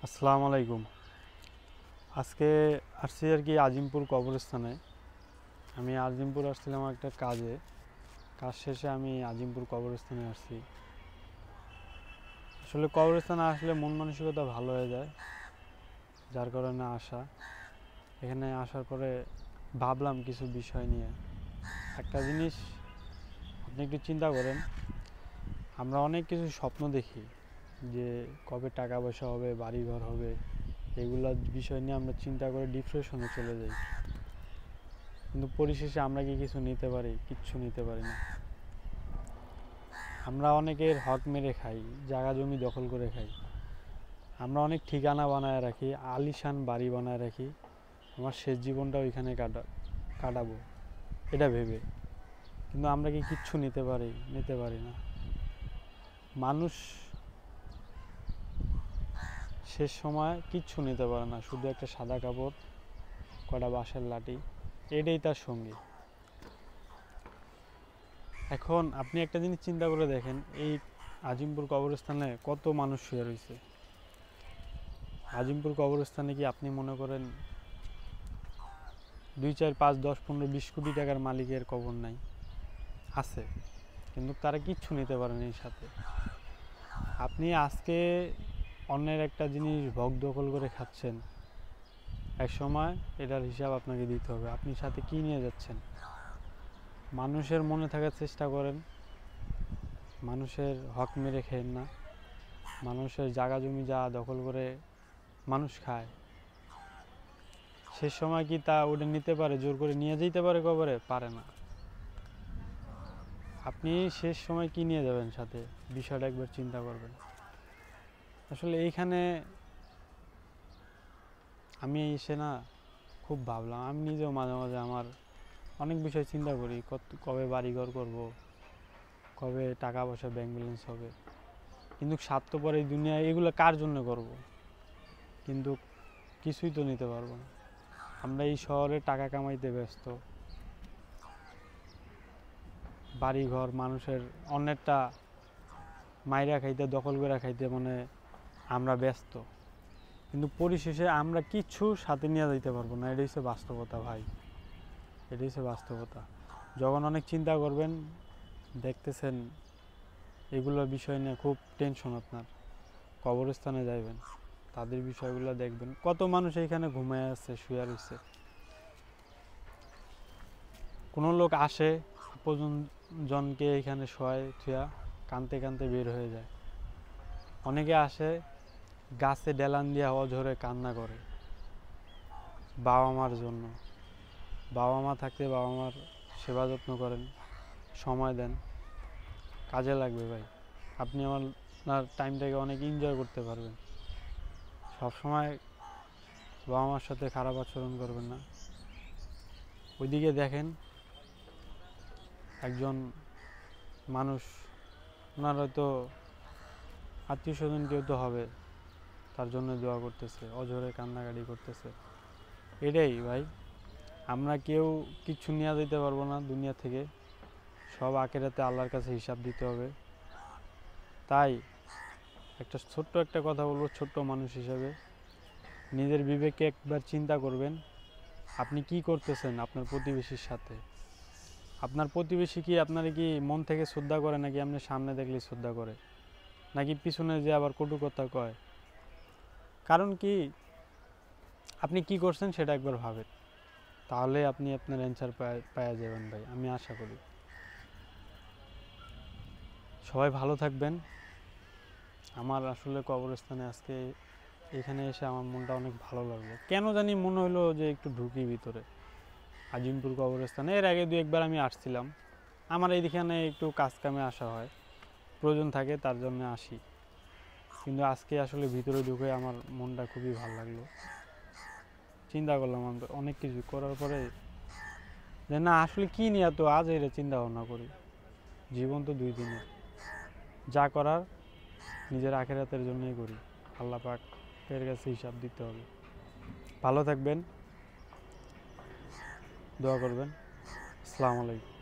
আসসালামু আলাইকুম। আজকে আসছি আর কি আজিমপুর কবরস্থানে। আমি আজিমপুর আসছিলাম একটা কাজ শেষে আমি আজিমপুর কবরস্থানে আসছি। আসলে কবরস্থানে আসলে মন মানসিকতা ভালো হয়ে যায়, যার কারণে আসা। এখানে আসার পরে ভাবলাম কিছু বিষয় নিয়ে। একটা জিনিস আপনি একটু চিন্তা করেন, আমরা অনেক কিছু স্বপ্ন দেখি যে কবে টাকা পয়সা হবে, বাড়িঘর হবে, এগুলো বিষয় নিয়ে আমরা চিন্তা করে ডিপ্রেশনে চলে যাই। কিন্তু পরিশেষে আমরা কি কিছু নিতে পারি? কিচ্ছু নিতে পারি না। আমরা অনেকের হক মেরে খাই, জায়গা জমি দখল করে খাই। আমরা অনেক ঠিকানা বানায় রাখি, আলিশান বাড়ি বানায় রাখি, আমার শেষ জীবনটা ওইখানে কাটাবো এটা ভেবে। কিন্তু আমরা কি কিচ্ছু নিতে পারি? নিতে পারি না। মানুষ শেষ সময় কিচ্ছু নিতে পারে না, শুধু একটা সাদা কাপড়, কটা বাঁশের লাঠি, এটাই তার সঙ্গী। এখন আপনি একটা জিনিস চিন্তা করে দেখেন, এই আজিমপুর কবরস্থানে কত মানুষ শুয়ে রয়েছে। আজিমপুর কবরস্থানে কি আপনি মনে করেন 2, 4, 5, 10, 15, 20 কোটি টাকার মালিকের কবর নাই? আছে, কিন্তু তারা কিচ্ছু নিতে পারেন এই সাথে। আপনি আজকে অন্যের একটা জিনিস ভোগ দখল করে খাচ্ছেন, এক সময় এটার হিসাব আপনাকে দিতে হবে। আপনি সাথে কি নিয়ে যাচ্ছেন? মানুষের মনে থাকার চেষ্টা করেন, মানুষের হক মেরে খেয়েন না। মানুষের জায়গা জমি যা দখল করে মানুষ খায়, শেষ সময় কি তা ওটা নিতে পারে? জোর করে নিয়ে যেতে পারে কবরে? পারে না। আপনি শেষ সময় কি নিয়ে যাবেন সাথে, বিষয়টা একবার চিন্তা করবেন। আসলে এইখানে আমি এসে না খুব ভাবলাম, আমি নিজেও মাঝে মাঝে আমার অনেক বিষয় চিন্তা করি, কবে বাড়িঘর করব, কবে টাকা পয়সা ব্যাংক ব্যালেন্স হবে। কিন্তু স্বার্থপর এই দুনিয়ায় এগুলো কার জন্য করব? কিন্তু কিছুই তো নিতে পারবো না। আমরা এই শহরে টাকা কামাইতে ব্যস্ত, বাড়িঘর মানুষের অন্যেরটা মাইরা খাইতে, দখল করে খাইতে মানে আমরা ব্যস্ত। কিন্তু পরিশেষে আমরা কিচ্ছু সাথে নিয়ে যাইতে পারবো না। এটাই হচ্ছে বাস্তবতা ভাই, এটাই হচ্ছে বাস্তবতা। যখন অনেক চিন্তা করবেন, দেখতেছেন এগুলোর বিষয় নিয়ে খুব টেনশন আপনার, কবরস্থানে যাইবেন, তাদের বিষয়গুলো দেখবেন। কত মানুষ এইখানে ঘুমায় আছে, শুয়ে রয়েছে। কোনো লোক আসে, আপনজনকে এখানে শোয় থুয়া কানতে কানতে বের হয়ে যায়। অনেকে আসে গাছে ডেলান দিয়া অঝরে কান্না করে বাবা মার জন্য। বাবা মা থাকতে বাবা মার সেবা যত্ন করেন, সময় দেন, কাজে লাগবে ভাই। আপনি আপনার টাইমটাকে অনেক এনজয় করতে পারবেন। সবসময় বাবা মার সাথে খারাপ আচরণ করবেন না। ওইদিকে দেখেন একজন মানুষ, ওনার হয়তো আত্মীয় স্বজন কেউ তো হবে, তার জন্য দোয়া করতেছে, অঝরে কান্নাকাটি করতেছে। এটাই ভাই, আমরা কেউ কিচ্ছু নিয়ে যেতে পারবো না দুনিয়া থেকে। সব আখেরাতে আল্লাহর কাছে হিসাব দিতে হবে। তাই ছোট্ট একটা কথা বলবো, ছোট্ট মানুষ হিসাবে নিজের বিবেকে একবার চিন্তা করবেন, আপনি কি করতেছেন আপনার প্রতিবেশীর সাথে। আপনার প্রতিবেশী কি আপনার কি মন থেকে শ্রদ্ধা করে, নাকি আপনি সামনে দেখলেই শ্রদ্ধা করে, নাকি পিছনে যে আবার কটু কথা কয়? কারণ কি, আপনি কি করছেন সেটা একবার ভাবেন, তাহলে আপনি আপনার অ্যান্সার পাওয়া যাবেন ভাই, আমি আশা করি। সবাই ভালো থাকবেন। আমার আসলে কবরস্থানে আজকে এখানে এসে আমার মনটা অনেক ভালো লাগলো। কেন জানি মনে হলো যে একটু ঢুকি ভিতরে আজিমপুর কবরস্থানে। এর আগে 2-1 বার আমি আসছিলাম, আমার এইখানে একটু কাজ কামে আসা হয়, প্রয়োজন থাকে, তার জন্য আসি। কিন্তু আজকে আসলে ভিতরে ঢুকে আমার মনটা খুবই ভালো লাগলো। চিন্তা করলাম অনেক কিছু করার পরে যে না, আসলে কী নিয়ে তো আজ এটা চিন্তা ভাবনা করি। জীবন তো 2 দিনের, যা করার নিজের আখেরাতের জন্যই করি। আল্লাহ পাকের কাছে হিসাব দিতে হবে। ভালো থাকবেন, দোয়া করবেন। আসসালামু আলাইকুম।